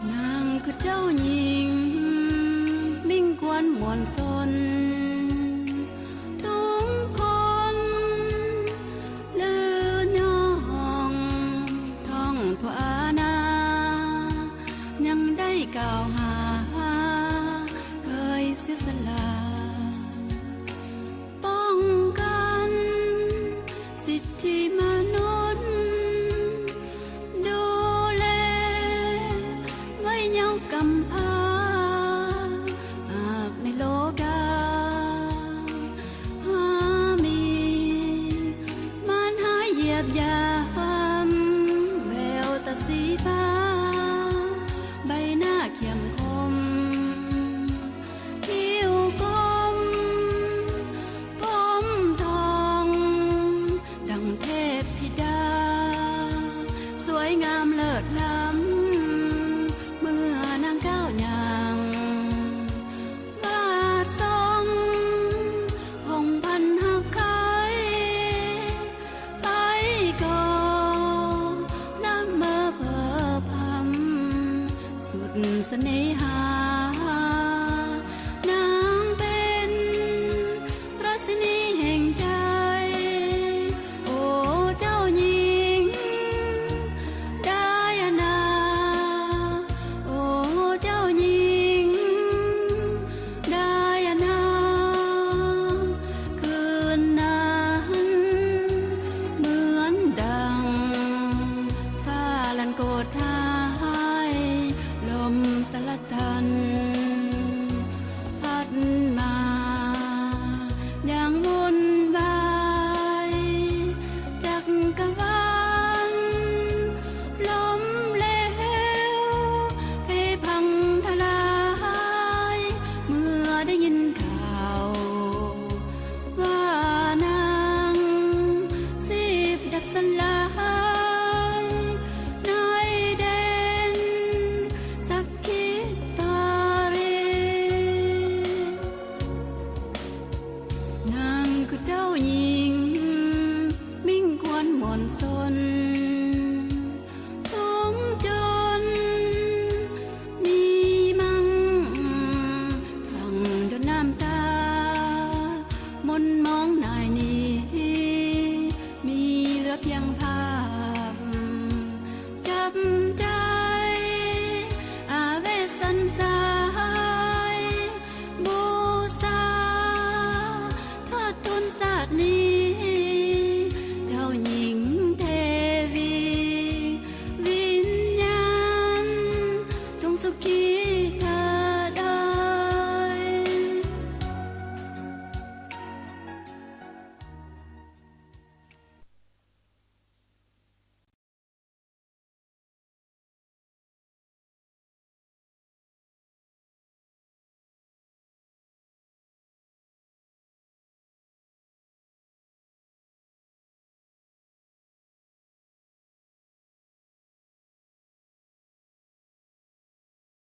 นางคือเจ้าหญิงมิ่งกวนมวลสนทุกคนลือย่องท่องทั่วอาณายังได้กล่าวหาเคยเสียสละป้องกันสิทธิมนุษย์ดูแลไว้เยาวกำพร้าหากในโลกาหามีมารหาเหยียบยามแววตาสีฟ้าใบหน้าเขียมคมคิ้วกลมผมทองดังเทพธิดาสวยงามเลิศล้ำเมื่อนางก้าวย่างวาดทรงพงพันหักไขไปก่อน้ำเมื่อเพ้อพำสุดเสน่หา